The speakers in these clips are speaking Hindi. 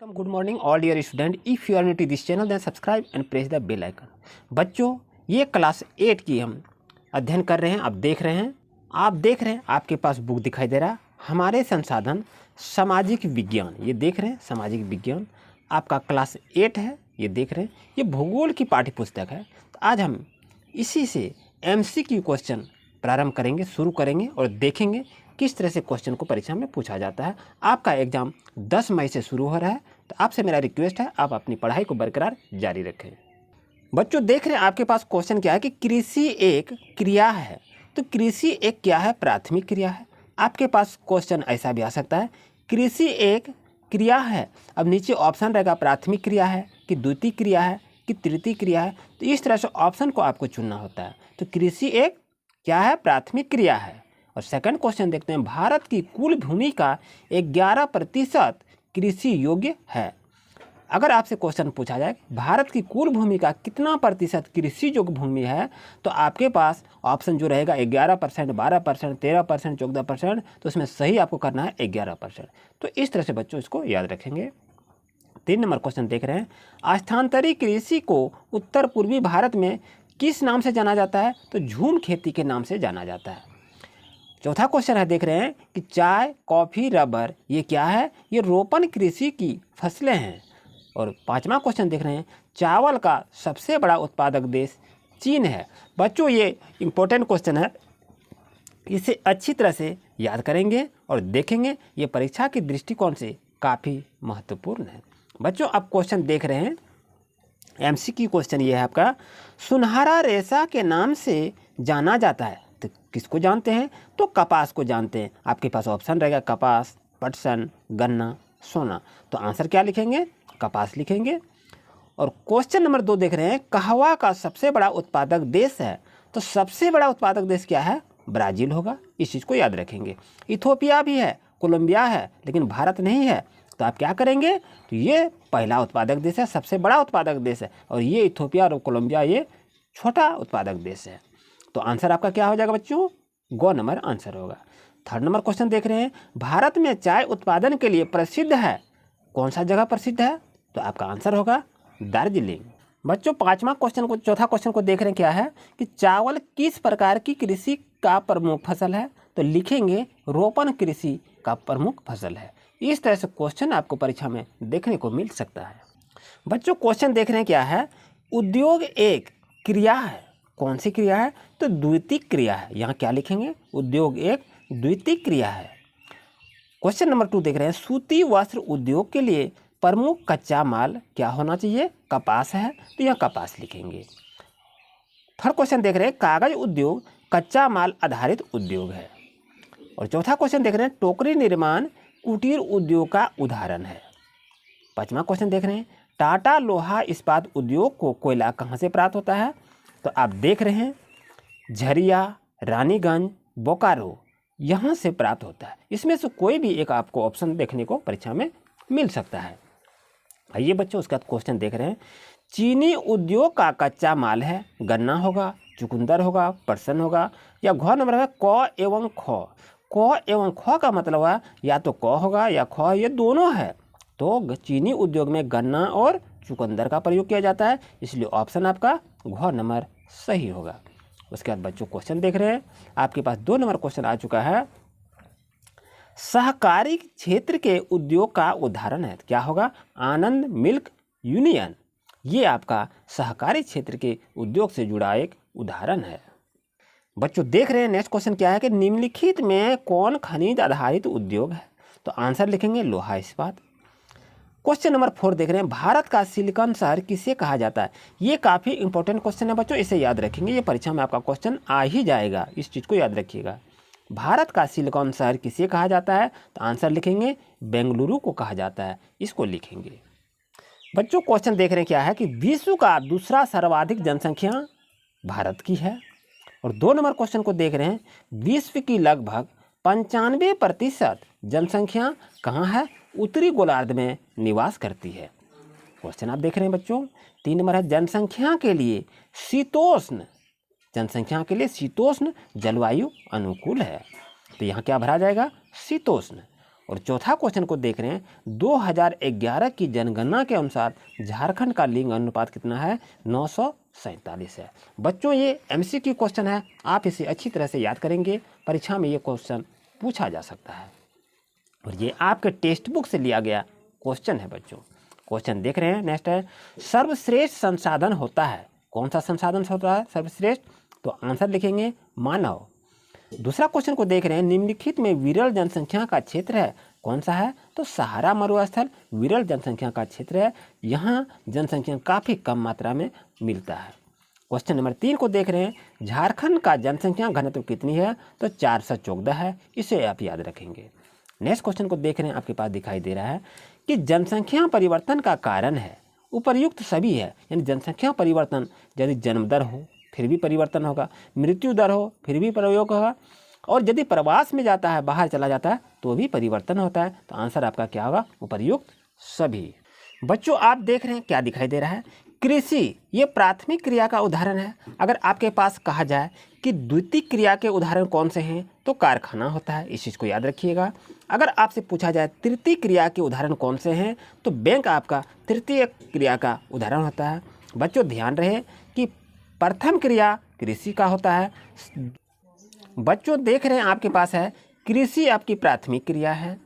Welcome, good morning all dear student. If you are new to this channel then subscribe and press the bell icon. बच्चों, ये क्लास 8 की हम अध्ययन कर रहे हैं। आप देख रहे हैं आपके पास बुक दिखाई दे रहा है, हमारे संसाधन सामाजिक विज्ञान। ये देख रहे हैं सामाजिक विज्ञान, आपका क्लास 8 है। ये देख रहे हैं ये भूगोल की पाठ्य पुस्तक है। तो आज हम इसी से MCQ क्वेश्चन प्रारंभ करेंगे, शुरू करेंगे और देखेंगे किस तरह से क्वेश्चन को परीक्षा में पूछा जाता है। आपका एग्ज़ाम 10 मई से शुरू हो रहा है, तो आपसे मेरा रिक्वेस्ट है आप अपनी पढ़ाई को बरकरार जारी रखें। बच्चों देख रहे हैं आपके पास क्वेश्चन क्या है कि कृषि एक क्रिया है। तो कृषि एक क्या है? प्राथमिक क्रिया है। आपके पास क्वेश्चन ऐसा भी आ सकता है कृषि एक क्रिया है। अब नीचे ऑप्शन रहेगा प्राथमिक क्रिया है कि द्वितीय क्रिया है कि तृतीय क्रिया है। तो इस तरह से ऑप्शन को आपको चुनना होता है। तो कृषि एक क्या है? प्राथमिक क्रिया है। और सेकंड क्वेश्चन देखते हैं, भारत की कुल भूमि का 11% कृषि योग्य है। अगर आपसे क्वेश्चन पूछा जाए भारत की कुल भूमि का कितना प्रतिशत कृषि योग्य भूमि है, तो आपके पास ऑप्शन जो रहेगा 11%, 12%, 13%, 14%। तो उसमें सही आपको करना है 11%। तो इस तरह से बच्चों इसको याद रखेंगे। 3 नंबर क्वेश्चन देख रहे हैं, स्थानांतरी कृषि को उत्तर पूर्वी भारत में किस नाम से जाना जाता है? तो झूम खेती के नाम से जाना जाता है। चौथा क्वेश्चन है देख रहे हैं कि चाय, कॉफ़ी, रबर ये क्या है? ये रोपण कृषि की फसलें हैं। और 5वां क्वेश्चन देख रहे हैं, चावल का सबसे बड़ा उत्पादक देश चीन है। बच्चों ये इम्पोर्टेंट क्वेश्चन है, इसे अच्छी तरह से याद करेंगे और देखेंगे। ये परीक्षा के दृष्टिकोण से काफ़ी महत्वपूर्ण है। बच्चों आप क्वेश्चन देख रहे हैं MCQ क्वेश्चन ये है आपका, सुनहरा रेशा के नाम से जाना जाता है। तो किसको जानते हैं? तो कपास को जानते हैं। आपके पास ऑप्शन रहेगा कपास, पटसन, गन्ना, सोना। तो आंसर क्या लिखेंगे? कपास लिखेंगे। और क्वेश्चन नंबर 2 देख रहे हैं, कहवा का सबसे बड़ा उत्पादक देश है। तो सबसे बड़ा उत्पादक देश क्या है? ब्राज़ील होगा। इस चीज़ को याद रखेंगे। इथोपिया भी है, कोलंबिया है, लेकिन भारत नहीं है। तो आप क्या करेंगे? तो ये पहला उत्पादक देश है, सबसे बड़ा उत्पादक देश है। और ये इथोपिया और कोलंबिया ये छोटा उत्पादक देश है। तो आंसर आपका क्या हो जाएगा बच्चों? गो नंबर आंसर होगा। 3rd नंबर क्वेश्चन देख रहे हैं, भारत में चाय उत्पादन के लिए प्रसिद्ध है। कौन सा जगह प्रसिद्ध है? तो आपका आंसर होगा दार्जिलिंग। बच्चों 5वां क्वेश्चन को, चौथा क्वेश्चन को देख रहे हैं क्या है कि चावल किस प्रकार की कृषि का प्रमुख फसल है? तो लिखेंगे रोपण कृषि का प्रमुख फसल है। इस तरह से क्वेश्चन आपको परीक्षा में देखने को मिल सकता है। बच्चों क्वेश्चन देख रहे हैं क्या है, उद्योग एक क्रिया है। कौन सी क्रिया है? तो द्वितीय क्रिया है। यहाँ क्या लिखेंगे? उद्योग एक द्वितीय क्रिया है। क्वेश्चन नंबर 2 देख रहे हैं, सूती वस्त्र उद्योग के लिए प्रमुख कच्चा माल क्या होना चाहिए? कपास है, तो यहाँ कपास लिखेंगे। 3rd क्वेश्चन देख रहे हैं, कागज उद्योग कच्चा माल आधारित उद्योग है। और 4था क्वेश्चन देख रहे हैं, टोकरी निर्माण कुटीर उद्योग का उदाहरण है। 5वां क्वेश्चन देख रहे हैं, टाटा लोहा इस्पात उद्योग को कोयला कहाँ से प्राप्त होता है? तो आप देख रहे हैं झरिया, रानीगंज, बोकारो यहाँ से प्राप्त होता है। इसमें से कोई भी एक आपको ऑप्शन देखने को परीक्षा में मिल सकता है। आइए बच्चों उसका क्वेश्चन देख रहे हैं, चीनी उद्योग का कच्चा माल है। गन्ना होगा, चुकंदर होगा, पटसन होगा, या घ नंबर है क एवं ख। क एवं ख का मतलब है या तो क होगा या ख, ये दोनों है। तो चीनी उद्योग में गन्ना और चुकंदर का प्रयोग किया जाता है, इसलिए ऑप्शन आपका घ नंबर सही होगा। उसके बाद बच्चों क्वेश्चन देख रहे हैं, आपके पास 2 नंबर क्वेश्चन आ चुका है, सहकारी क्षेत्र के उद्योग का उदाहरण है। क्या होगा? आनंद मिल्क यूनियन। ये आपका सहकारी क्षेत्र के उद्योग से जुड़ा एक उदाहरण है। बच्चों देख रहे हैं नेक्स्ट क्वेश्चन क्या है कि निम्नलिखित में कौन खनिज आधारित उद्योग है? तो आंसर लिखेंगे लोहा इस्पात। क्वेश्चन नंबर 4 देख रहे हैं, भारत का सिलिकॉन शहर किसे कहा जाता है? ये काफ़ी इंपॉर्टेंट क्वेश्चन है बच्चों, इसे याद रखेंगे। ये परीक्षा में आपका क्वेश्चन आ ही जाएगा, इस चीज़ को याद रखिएगा। भारत का सिलिकॉन शहर किसे कहा जाता है? तो आंसर लिखेंगे बेंगलुरु को कहा जाता है, इसको लिखेंगे। बच्चों क्वेश्चन देख रहे हैं क्या है कि विश्व का दूसरा सर्वाधिक जनसंख्या भारत की है। और 2 नंबर क्वेश्चन को देख रहे हैं, विश्व की लगभग 95% जनसंख्या कहाँ है? उत्तरी गोलार्ध में निवास करती है। क्वेश्चन आप देख रहे हैं बच्चों। 3 नंबर है, जनसंख्या के लिए शीतोष्ण जलवायु अनुकूल है। तो यहाँ क्या भरा जाएगा? शीतोष्ण। और चौथा क्वेश्चन को देख रहे हैं, 2011 की जनगणना के अनुसार झारखंड का लिंग अनुपात कितना है? 947 है। बच्चों ये MCQ क्वेश्चन है, आप इसे अच्छी तरह से याद करेंगे, परीक्षा में ये क्वेश्चन पूछा जा सकता है और ये आपके टेक्स्ट बुक से लिया गया क्वेश्चन है। बच्चों क्वेश्चन देख रहे हैं, नेक्स्ट है, सर्वश्रेष्ठ संसाधन होता है, कौन सा संसाधन होता है सर्वश्रेष्ठ? तो आंसर लिखेंगे मानव। दूसरा क्वेश्चन को देख रहे हैं, निम्नलिखित में विरल जनसंख्या का क्षेत्र है, कौन सा है? तो सहारा मरुस्थल विरल जनसंख्या का क्षेत्र है, यहाँ जनसंख्या काफ़ी कम मात्रा में मिलता है। क्वेश्चन नंबर 3 को देख रहे हैं, झारखंड का जनसंख्या घनत्व कितनी है? तो 414 है, इसे आप याद रखेंगे। नेक्स्ट क्वेश्चन को देख रहे हैं, आपके पास दिखाई दे रहा है कि जनसंख्या परिवर्तन का कारण है उपर्युक्त सभी है, यानी जनसंख्या परिवर्तन यदि जन्म दर हो फिर भी परिवर्तन होगा, मृत्यु दर हो फिर भी प्रयोग होगा, और यदि प्रवास में जाता है, बाहर चला जाता है तो भी परिवर्तन होता है। तो आंसर आपका क्या होगा? उपर्युक्त सभी। बच्चों आप देख रहे हैं क्या दिखाई दे रहा है? कृषि ये प्राथमिक क्रिया का उदाहरण है। अगर आपके पास कहा जाए कि द्वितीयक क्रिया के उदाहरण कौन से हैं, तो कारखाना होता है, इस चीज़ को याद रखिएगा। अगर आपसे पूछा जाए तृतीय क्रिया के उदाहरण कौन से हैं, तो बैंक आपका तृतीय क्रिया का उदाहरण होता है। बच्चों ध्यान रहे कि प्रथम क्रिया कृषि का होता है। बच्चों देख रहे हैं आपके पास है, कृषि आपकी प्राथमिक क्रिया है,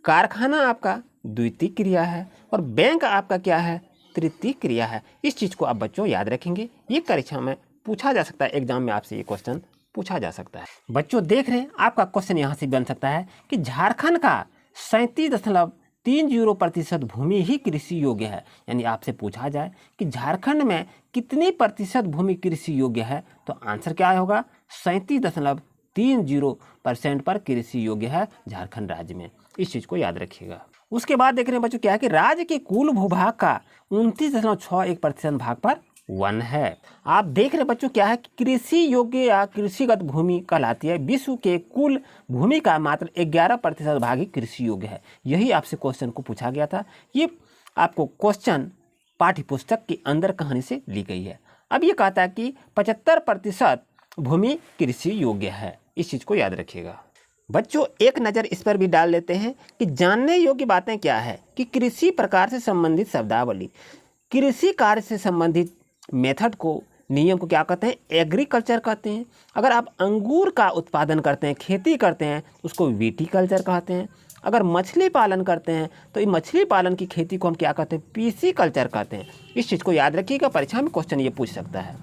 कारखाना आपका द्वितीयक क्रिया है और बैंक आपका क्या है? तृतीय क्रिया है। इस चीज़ को आप बच्चों याद रखेंगे, ये परीक्षा में पूछा जा सकता है, एग्जाम में आपसे ये क्वेश्चन पूछा जा सकता है। बच्चों देख रहे हैं आपका क्वेश्चन यहाँ से बन सकता है कि झारखंड का 37.30% भूमि ही कृषि योग्य है, यानी आपसे पूछा जाए कि झारखंड में कितनी प्रतिशत भूमि कृषि योग्य है, तो आंसर क्या होगा? 37.30% पर कृषि योग्य है झारखंड राज्य में, इस चीज़ को याद रखिएगा। उसके बाद देख रहे हैं बच्चों क्या है कि राज्य के कुल भूभाग का 29.61% भाग पर वन है। आप देख रहे बच्चों क्या है कि कृषि योग्य या कृषिगत भूमि कहलाती है, विश्व के कुल भूमि का मात्र 11% भाग ही कृषि योग्य है। यही आपसे क्वेश्चन को पूछा गया था, ये आपको क्वेश्चन पाठ्य पुस्तक के अंदर कहानी से ली गई है। अब ये कहता है कि 75% भूमि कृषि योग्य है, इस चीज़ को याद रखिएगा। बच्चों एक नज़र इस पर भी डाल लेते हैं कि जानने योग्य बातें क्या है कि कृषि प्रकार से संबंधित शब्दावली, कृषि कार्य से संबंधित मेथड को, नियम को क्या कहते हैं? एग्रीकल्चर कहते हैं। अगर आप अंगूर का उत्पादन करते हैं, खेती करते हैं, उसको विटीकल्चर कहते हैं। अगर मछली पालन करते हैं तो ये मछली पालन की खेती को हम क्या कहते हैं? पीसीकल्चर कहते हैं। इस चीज़ को याद रखिएगा, परीक्षा में क्वेश्चन ये पूछ सकता है।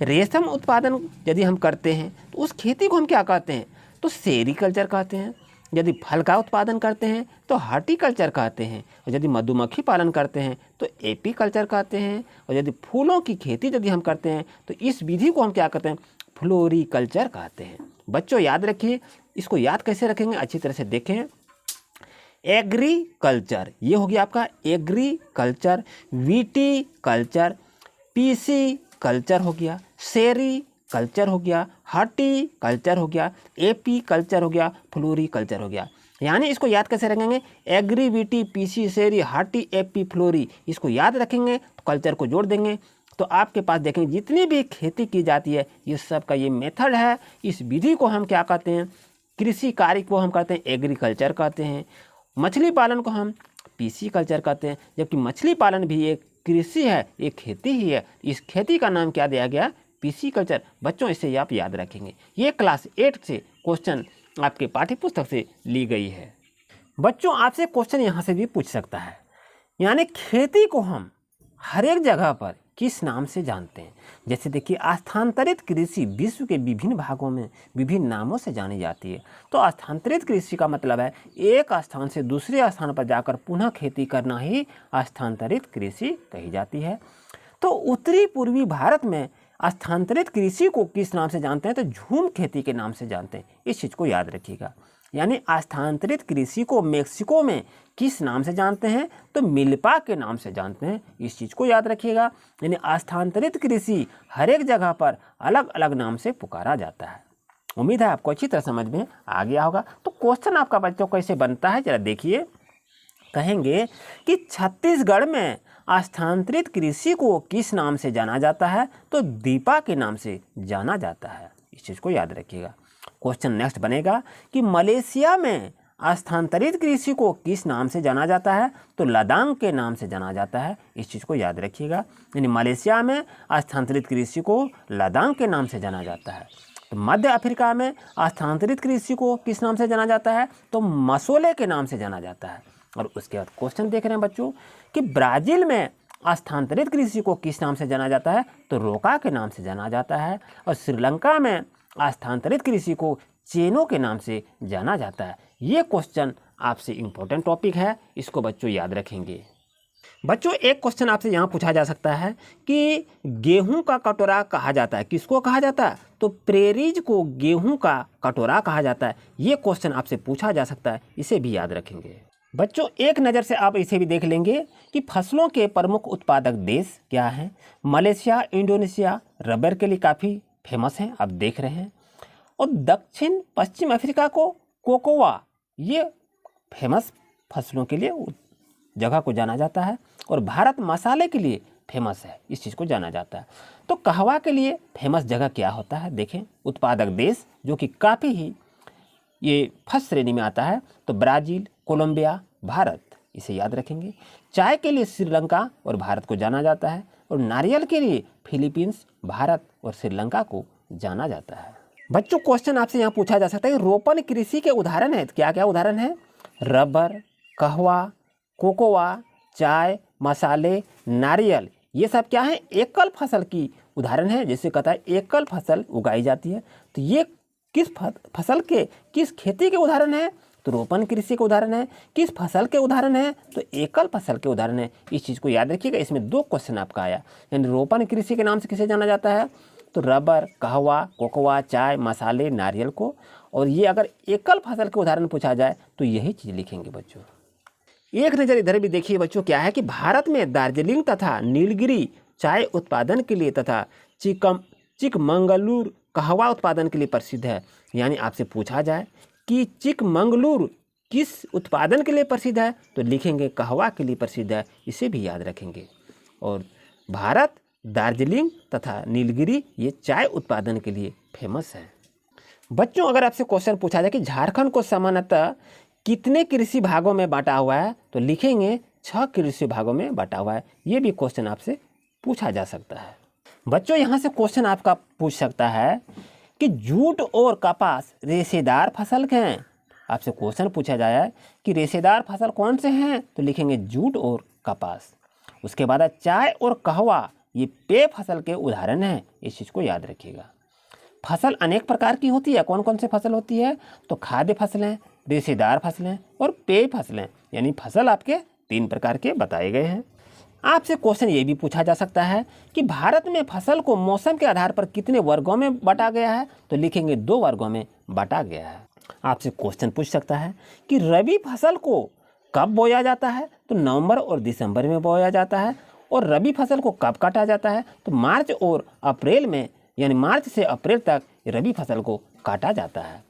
रेशम उत्पादन यदि हम करते हैं तो उस खेती को हम क्या कहते हैं? तो सेरीकल्चर कहते हैं। यदि फल का उत्पादन करते हैं तो हार्टिकल्चर कहते हैं, और यदि मधुमक्खी पालन करते हैं तो एपीकल्चर कहते हैं, और यदि फूलों की खेती यदि हम करते हैं तो इस विधि को हम क्या कहते हैं? फ्लोरिकल्चर कहते हैं। बच्चों याद रखिए, इसको याद कैसे रखेंगे अच्छी तरह से देखें। एग्रीकल्चर ये हो गया आपका एग्रीकल्चर, विटीकल्चर, पीसीकल्चर हो गया, सेरीकल्चर हो गया, हार्टिकल्चर हो गया, एपीकल्चर हो गया, फ्लोरिकल्चर हो गया। यानी इसको याद कैसे रखेंगे? एग्री, विटी, पीसी, सेरी, हार्टी, एपी, फ्लोरी, इसको याद रखेंगे तो कल्चर को जोड़ देंगे तो आपके पास देखेंगे जितनी भी खेती की जाती है ये सब का ये मेथड है। इस विधि को हम क्या कहते हैं? कृषि कार्य को हम कहते हैं एग्रीकल्चर कहते हैं। मछली पालन को हम पीसीकल्चर कहते हैं, जबकि मछली पालन भी एक कृषि है, एक खेती ही है। इस खेती का नाम क्या दिया गया? पीसीकल्चर। बच्चों इसे आप याद रखेंगे, ये क्लास 8 से क्वेश्चन आपके पाठ्य पुस्तक से ली गई है। बच्चों आपसे क्वेश्चन यहाँ से भी पूछ सकता है, यानी खेती को हम हर एक जगह पर किस नाम से जानते हैं? जैसे देखिए, स्थानांतरित कृषि विश्व के विभिन्न भागों में विभिन्न नामों से जानी जाती है। तो स्थानांतरित कृषि का मतलब है एक स्थान से दूसरे स्थान पर जाकर पुनः खेती करना ही स्थानांतरित कृषि कही जाती है। तो उत्तरी पूर्वी भारत में स्थानांतरित कृषि को किस नाम से जानते हैं? तो झूम खेती के नाम से जानते हैं। इस चीज़ को याद रखिएगा। यानी स्थानांतरित कृषि को मेक्सिको में किस नाम से जानते हैं? तो मिल्पा के नाम से जानते हैं। इस चीज़ को याद रखिएगा। यानी स्थानांतरित कृषि हर एक जगह पर अलग अलग नाम से पुकारा जाता है। उम्मीद है आपको अच्छी तरह समझ में आ गया होगा। तो क्वेश्चन आपका बच्चों कैसे बनता है जरा देखिए। कहेंगे कि छत्तीसगढ़ में स्थानांतरित कृषि को किस नाम से जाना जाता है? तो दीपा के नाम से जाना जाता है। इस चीज़ को याद रखिएगा। क्वेश्चन नेक्स्ट बनेगा कि मलेशिया में स्थानांतरित कृषि को किस नाम से जाना जाता है? तो लदांग के नाम से जाना जाता है। इस चीज़ को याद रखिएगा। यानी मलेशिया में स्थानांतरित कृषि को लदांग के नाम से जाना जाता है। तो मध्य अफ्रीका में स्थानांतरित कृषि को किस नाम से जाना जाता है? तो मसोले के नाम से जाना जाता है। और उसके बाद क्वेश्चन देख रहे हैं बच्चों कि ब्राज़ील में स्थानांतरित कृषि को किस नाम से जाना जाता है? तो रोका के नाम से जाना जाता है। और श्रीलंका में स्थानांतरित कृषि को चेनो के नाम से जाना जाता है। ये क्वेश्चन आपसे इम्पोर्टेंट टॉपिक है, इसको बच्चों याद रखेंगे। बच्चों एक क्वेश्चन आपसे यहाँ पूछा जा सकता है कि गेहूं का कटोरा कहा जाता है, किसको कहा जाता है? तो प्रेरीज को गेहूं का कटोरा कहा जाता है। ये क्वेश्चन आपसे पूछा जा सकता है, इसे भी याद रखेंगे। बच्चों एक नज़र से आप इसे भी देख लेंगे कि फसलों के प्रमुख उत्पादक देश क्या हैं। मलेशिया, इंडोनेशिया रबर के लिए काफ़ी फेमस हैं, आप देख रहे हैं। और दक्षिण पश्चिम अफ्रीका को कोकोआ, ये फेमस फसलों के लिए जगह को जाना जाता है। और भारत मसाले के लिए फेमस है, इस चीज़ को जाना जाता है। तो कहवा के लिए फेमस जगह क्या होता है? देखें, उत्पादक देश जो कि काफ़ी ही ये फर्स्ट श्रेणी में आता है, तो ब्राज़ील, कोलंबिया, भारत, इसे याद रखेंगे। चाय के लिए श्रीलंका और भारत को जाना जाता है। और नारियल के लिए फिलीपींस, भारत और श्रीलंका को जाना जाता है। बच्चों क्वेश्चन आपसे यहाँ पूछा जा सकता है कि रोपण कृषि के उदाहरण है, क्या क्या उदाहरण है? रबर, कहवा, कोकोआ, चाय, मसाले, नारियल, ये सब क्या है? एकल फसल की उदाहरण है। जैसे कहता है एकल फसल उगाई जाती है, तो ये किस फसल के, किस खेती के उदाहरण है? तो रोपण कृषि के उदाहरण है। किस फसल के उदाहरण है? तो एकल फसल के उदाहरण है। इस चीज़ को याद रखिएगा। इसमें दो क्वेश्चन आपका आया, यानी रोपण कृषि के नाम से किसे जाना जाता है? तो रबर, कहवा, कोकोआ, चाय, मसाले, नारियल को। और ये अगर एकल फसल के उदाहरण पूछा जाए तो यही चीज़ लिखेंगे बच्चों। एक नज़र इधर भी देखिए बच्चों, क्या है कि भारत में दार्जिलिंग तथा नीलगिरी चाय उत्पादन के लिए तथा चिकमंगलूर कहवा उत्पादन के लिए प्रसिद्ध है। यानी आपसे पूछा जाए कि चिकमंगलूर किस उत्पादन के लिए प्रसिद्ध है, तो लिखेंगे कहवा के लिए प्रसिद्ध है, इसे भी याद रखेंगे। और भारत दार्जिलिंग तथा नीलगिरी ये चाय उत्पादन के लिए फेमस है। बच्चों अगर आपसे क्वेश्चन पूछा जाए कि झारखंड को सामान्यतः कितने कृषि भागों में बांटा हुआ है, तो लिखेंगे 6 कृषि भागों में बांटा हुआ है। ये भी क्वेश्चन आपसे पूछा जा सकता है। बच्चों यहाँ से क्वेश्चन आपका पूछ सकता है कि जूट और कपास रेशेदार फसल के हैं। आपसे क्वेश्चन पूछा जाए कि रेशेदार फसल कौन से हैं, तो लिखेंगे जूट और कपास। उसके बाद चाय और कहवा ये पेय फसल के उदाहरण हैं, इस चीज़ को याद रखिएगा। फसल अनेक प्रकार की होती है। कौन कौन सी फसल होती है? तो खाद्य फसलें, रेशेदार फसलें और पेय फसलें। यानी फसल आपके 3 प्रकार के बताए गए हैं। आपसे क्वेश्चन ये भी पूछा जा सकता है कि भारत में फसल को मौसम के आधार पर कितने वर्गों में बांटा गया है, तो लिखेंगे 2 वर्गों में बांटा गया है। आपसे क्वेश्चन पूछ सकता है कि रबी फसल को कब बोया जाता है, तो नवंबर और दिसंबर में बोया जाता है। और रबी फसल को कब काटा जाता है, तो मार्च और अप्रैल में, यानी मार्च से अप्रैल तक रबी फसल को काटा जाता है।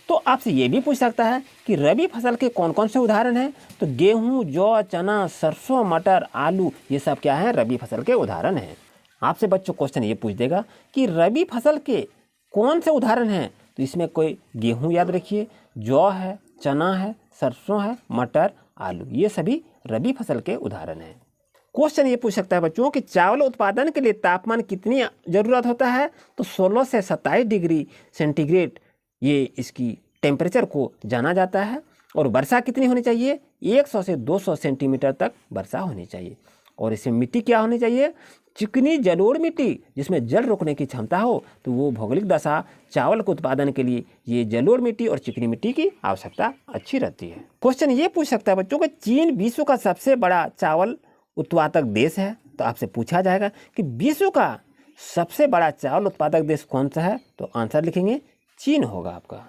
तो आपसे ये भी पूछ सकता है कि रबी फसल के कौन कौन से उदाहरण हैं, तो गेहूं, जौ, चना, सरसों, मटर, आलू, ये सब क्या है? रबी फसल के उदाहरण हैं। आपसे बच्चों क्वेश्चन ये पूछ देगा कि रबी फसल के कौन से उदाहरण हैं, तो इसमें कोई गेहूं याद रखिए, जौ है, चना है, सरसों है, मटर, आलू, ये सभी रबी फसल के उदाहरण हैं। क्वेश्चन ये पूछ सकता है बच्चों कि चावल उत्पादन के लिए तापमान कितनी ज़रूरत होता है, तो 16 से 27 डिग्री सेंटीग्रेड ये इसकी टेम्परेचर को जाना जाता है। और वर्षा कितनी होनी चाहिए? 100 से 200 सेंटीमीटर तक वर्षा होनी चाहिए। और इसमें मिट्टी क्या होनी चाहिए? चिकनी जलोढ़ मिट्टी, जिसमें जल रोकने की क्षमता हो। तो वो भौगोलिक दशा चावल के उत्पादन के लिए ये जलोढ़ मिट्टी और चिकनी मिट्टी की आवश्यकता अच्छी रहती है। क्वेश्चन ये पूछ सकता है बच्चों कि चीन विश्व का सबसे बड़ा चावल उत्पादक देश है, तो आपसे पूछा जाएगा कि विश्व का सबसे बड़ा चावल उत्पादक देश कौन सा है, तो आंसर लिखेंगे चीन होगा आपका।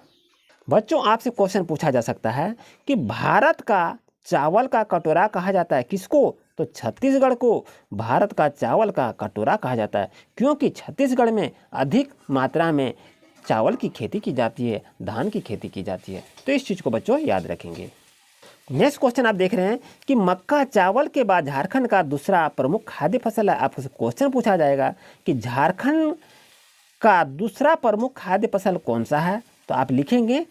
बच्चों आपसे क्वेश्चन पूछा जा सकता है कि भारत का चावल का कटोरा कहा जाता है किसको, तो छत्तीसगढ़ को भारत का चावल का कटोरा कहा जाता है, क्योंकि छत्तीसगढ़ में अधिक मात्रा में चावल की खेती की जाती है, धान की खेती की जाती है। तो इस चीज़ को बच्चों याद रखेंगे। नेक्स्ट क्वेश्चन आप देख रहे हैं कि मक्का चावल के बाद झारखंड का दूसरा प्रमुख खाद्य फसल है। आपसे क्वेश्चन पूछा जाएगा कि झारखंड का दूसरा प्रमुख खाद्य फसल कौन सा है, तो आप लिखेंगे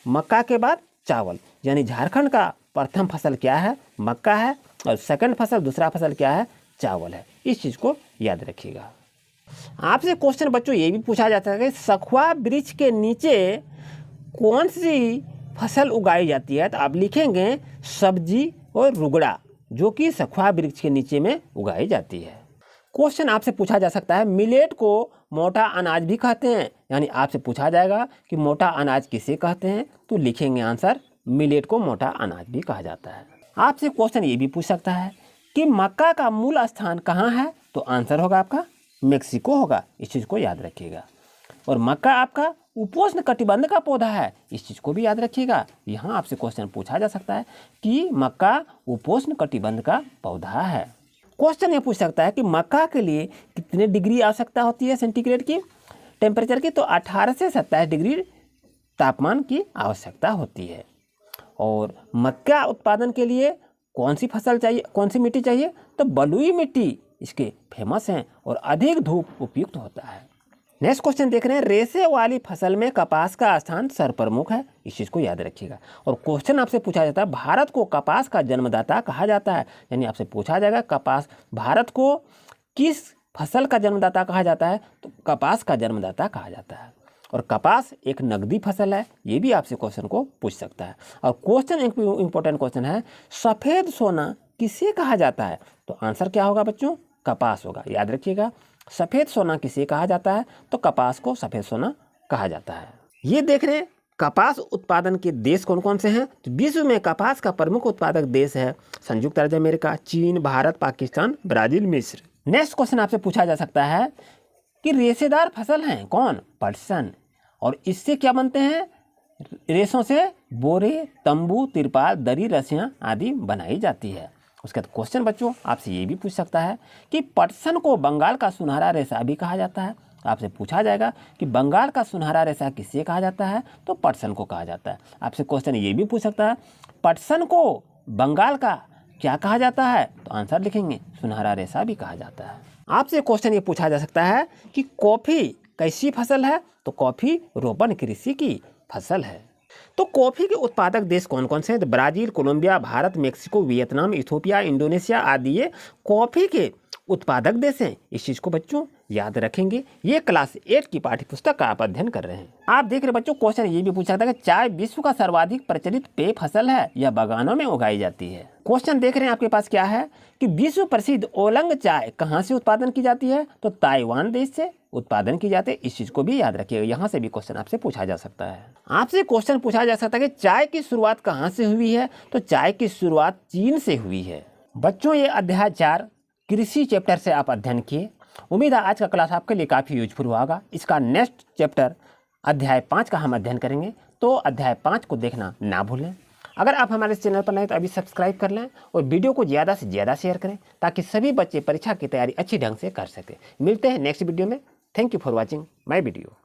मक्का के बाद चावल। यानी झारखंड का प्रथम फसल क्या है? मक्का है, और सेकंड फसल, दूसरा फसल क्या है? चावल है। इस चीज़ को याद रखिएगा। आपसे क्वेश्चन बच्चों ये भी पूछा जाता है कि सखुआ वृक्ष के नीचे कौन सी फसल उगाई जाती है? तो आप लिखेंगे सब्जी और रुगड़ा, जो कि सखुआ वृक्ष के नीचे में उगाई जाती है। क्वेश्चन आपसे पूछा जा सकता है मिलेट को मोटा अनाज भी कहते हैं। यानी आपसे पूछा जाएगा कि मोटा अनाज किसे कहते हैं? तो लिखेंगे आंसर मिलेट को मोटा अनाज भी कहा जाता है। आपसे क्वेश्चन ये भी पूछ सकता है कि मक्का का मूल स्थान कहाँ है? तो आंसर होगा आपका मेक्सिको होगा। इस चीज़ को याद रखिएगा। और मक्का आपका उपोष्ण कटिबंध का पौधा है। इस चीज़ को भी याद रखिएगा। यहाँ आपसे क्वेश्चन पूछा जा सकता है कि मक्का उपोष्ण कटिबंध का पौधा है। क्वेश्चन ये पूछ सकता है कि मक्का के लिए कितने डिग्री आवश्यकता होती है सेंटीग्रेड की टेम्परेचर की? तो 18 से 27 डिग्री तापमान की आवश्यकता होती है। और मक्का उत्पादन के लिए कौन सी फसल चाहिए, कौन सी मिट्टी चाहिए? तो बलुई मिट्टी इसके फेमस हैं और अधिक धूप उपयुक्त होता है। नेक्स्ट क्वेश्चन देख रहे हैं, रेशे वाली फसल में कपास का स्थान सर्वप्रमुख है। इस चीज़ को याद रखिएगा। और क्वेश्चन आपसे पूछा जाता है भारत को कपास का जन्मदाता कहा जाता है। यानी आपसे पूछा जाएगा कपास, भारत को किस फसल का जन्मदाता कहा जाता है? तो कपास का जन्मदाता कहा जाता है। और कपास एक नगदी फसल है, ये भी आपसे क्वेश्चन को पूछ सकता है। और क्वेश्चन एक इंपॉर्टेंट क्वेश्चन है, सफ़ेद सोना किसे कहा जाता है? तो आंसर क्या होगा बच्चों? कपास होगा। याद रखिएगा, सफ़ेद सोना किसे कहा जाता है? तो कपास को सफ़ेद सोना कहा जाता है। ये देख रहे हैं कपास उत्पादन के देश कौन कौन से हैं? तो विश्व में कपास का प्रमुख उत्पादक देश है संयुक्त राज्य अमेरिका, चीन, भारत, पाकिस्तान, ब्राज़ील, मिस्र। नेक्स्ट क्वेश्चन आपसे पूछा जा सकता है कि रेशेदार फसल हैं कौन? पटसन। और इससे क्या बनते हैं? रेशों से बोरे, तंबू, तिरपाल, दरी, रस्सियाँ आदि बनाई जाती है। उसके बाद क्वेश्चन बच्चों आपसे ये भी पूछ सकता है कि पटसन को बंगाल का सुनहरा रेशा भी कहा जाता है। आपसे पूछा जाएगा कि बंगाल का सुनहरा रेशा किसे कहा जाता है? तो पटसन को कहा जाता है। आपसे क्वेश्चन ये भी पूछ सकता है पटसन को बंगाल का क्या कहा जाता है? तो आंसर लिखेंगे सुनहरा रेशा भी कहा जाता है। आपसे क्वेश्चन ये पूछा जा सकता है कि कॉफ़ी कैसी फसल है? तो कॉफ़ी रोपण कृषि की फसल है। तो कॉफ़ी के उत्पादक देश कौन कौन से हैं? तो Brazil, Colombia, Bharat, Mexico, Vietnam, Ethiopia, Indonesia आदि ये कॉफ़ी के उत्पादक देश हैं। इस चीज़ को बच्चों याद रखेंगे। ये क्लास 8 की पाठ्यपुस्तक का आप अध्ययन कर रहे हैं। आप देख रहे बच्चों क्वेश्चन ये भी पूछा था कि चाय विश्व का सर्वाधिक प्रचलित पेय फसल है या बागानों में उगाई जाती है। क्वेश्चन देख रहे हैं आपके पास क्या है कि विश्व प्रसिद्ध ओलंग चाय कहाँ से उत्पादन की जाती है? तो ताइवान देश से उत्पादन की जाती है। इस चीज़ को भी याद रखिएगा। यहाँ से भी क्वेश्चन आपसे पूछा जा सकता है। आपसे क्वेश्चन पूछा जा सकता है कि चाय की शुरुआत कहाँ से हुई है? तो चाय की शुरुआत चीन से हुई है। बच्चों ये अध्याय 4 कृषि चैप्टर से आप अध्ययन किए। उम्मीद है आज का क्लास आपके लिए काफ़ी यूजफुल हुआ होगा। इसका नेक्स्ट चैप्टर अध्याय 5 का हम अध्ययन करेंगे, तो अध्याय 5 को देखना ना भूलें। अगर आप हमारे चैनल पर नए तो अभी सब्सक्राइब कर लें और वीडियो को ज़्यादा से ज़्यादा शेयर करें ताकि सभी बच्चे परीक्षा की तैयारी अच्छी ढंग से कर सकें। मिलते हैं नेक्स्ट वीडियो में। Thank you for watching my video.